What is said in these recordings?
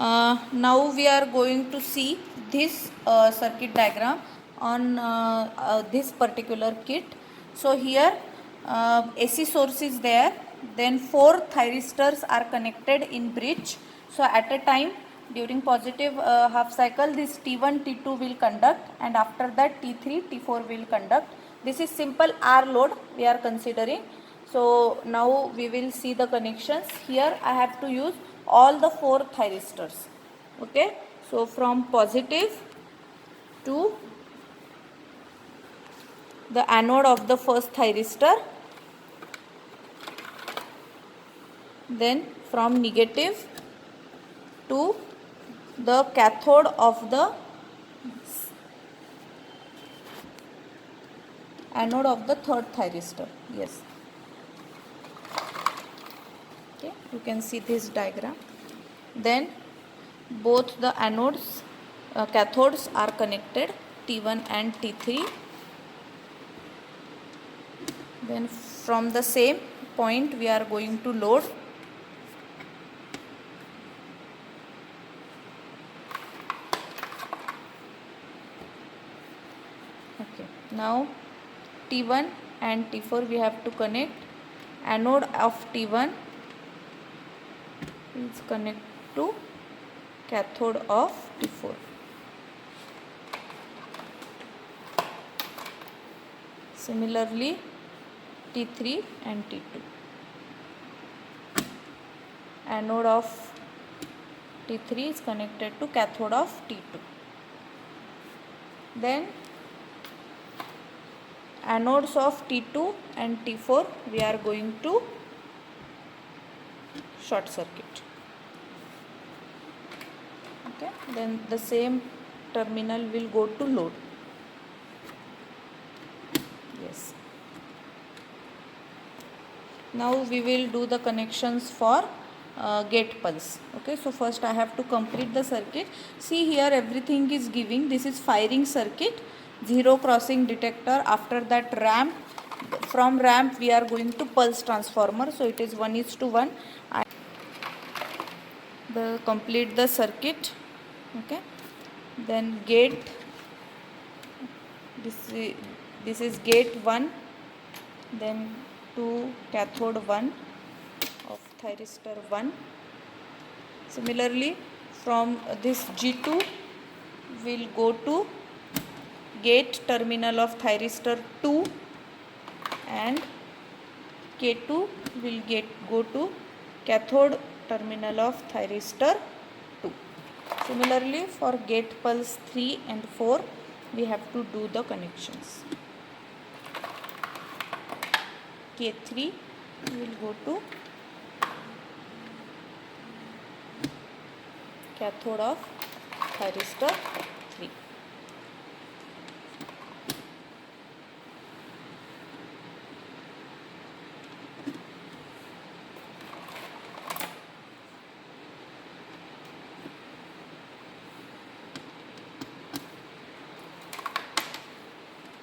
Now we are going to see this circuit diagram on this particular kit. So here AC source is there, then 4 thyristors are connected in bridge. So at a time during positive half cycle, this T1 T2 will conduct, and after that T3 T4 will conduct. This is simple R load we are considering. So now we will see the connections. Here I have to use all the 4 thyristors. Okay, so from positive to the anode of the first thyristor, then from negative to the cathode of the anode of the third thyristor. Yes. Okay, you can see this diagram. Then both the anodes, cathodes are connected, T1 and T3. Then from the same point we are going to load. Okay, now T1 and T4 we have to connect. Anode of T1 is connect to cathode of T4. Similarly, T3 and T2. Anode of T3 is connected to cathode of T2. Then anodes of T2 and T4 we are going to short circuit. Okay, then the same terminal will go to load. Yes. Now we will do the connections for gate pulse. Okay, so first I have to complete the circuit. See here everything is giving. This is firing circuit, zero crossing detector. After that ramp, from ramp we are going to pulse transformer. So it is 1:1. Complete the circuit. Okay, then gate. This is gate 1. Then to cathode 1 of thyristor 1. Similarly, from this G2 will go to gate terminal of thyristor 2, and K2 will go to cathode terminal of thyristor 2. Similarly, for gate pulse 3 and 4 we have to do the connections. K3 will go to cathode of thyristor 3.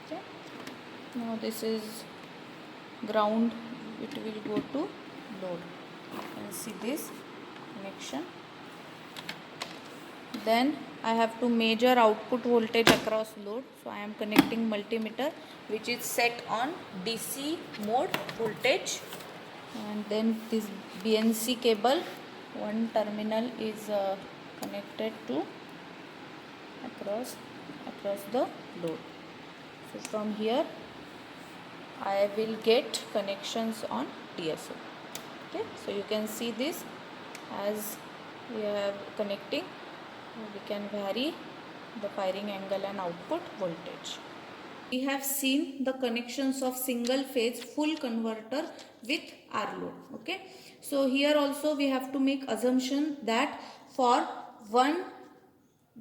Okay. Now this is ground, it will go to load. You can see this connection. Then I have to measure output voltage across load. So I am connecting multimeter which is set on DC mode voltage, and then this BNC cable, one terminal is connected to across the load. So from here I will get connections on DSO. Okay, so you can see this as we are connecting, we can vary the firing angle and output voltage. We have seen the connections of single phase full converter with R load. Okay, so here also we have to make assumption that for 1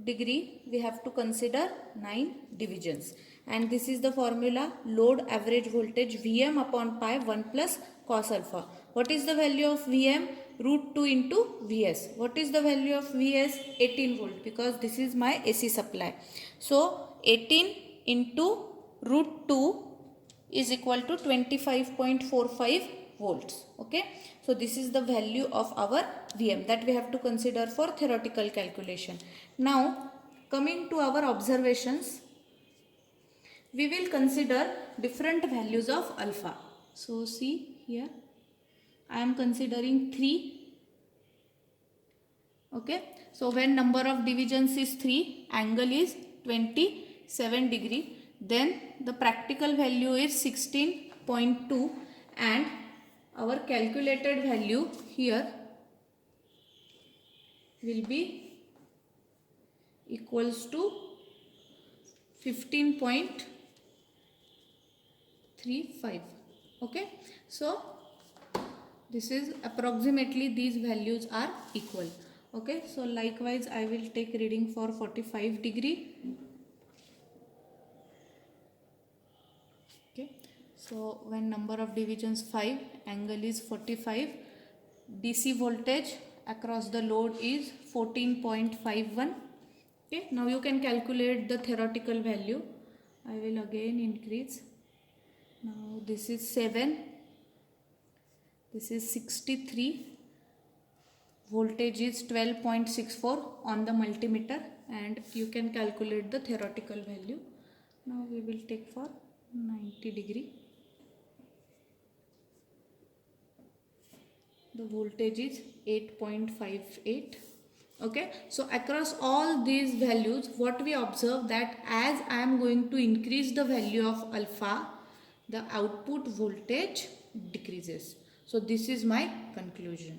degree we have to consider 9 divisions, and this is the formula: load average voltage Vm upon pi 1 plus cos alpha. What is the value of Vm? Root 2 into Vs. What is the value of Vs? 18 volt, because this is my AC supply. So 18 into root 2 is equal to 25.45 volts. Okay, so this is the value of our Vm that we have to consider for theoretical calculation. Now coming to our observations, we will consider different values of alpha. So see here, I am considering 3. Okay, so when number of divisions is 3, angle is 27 degree, then the practical value is 16.2 and our calculated value here will be equals to 15.35. Okay, so this is approximately, these values are equal. Okay, so likewise I will take reading for 45 degree. Okay, so when number of divisions 5, angle is 45, DC voltage across the load is 14.51. Okay, now you can calculate the theoretical value. I will again increase. Now this is 7, this is 63, voltage is 12.64 on the multimeter, and you can calculate the theoretical value. Now we will take for 90 degree. The voltage is 8.58. Okay, so across all these values, what we observe that as I am going to increase the value of alpha, the output voltage decreases. So this is my conclusion.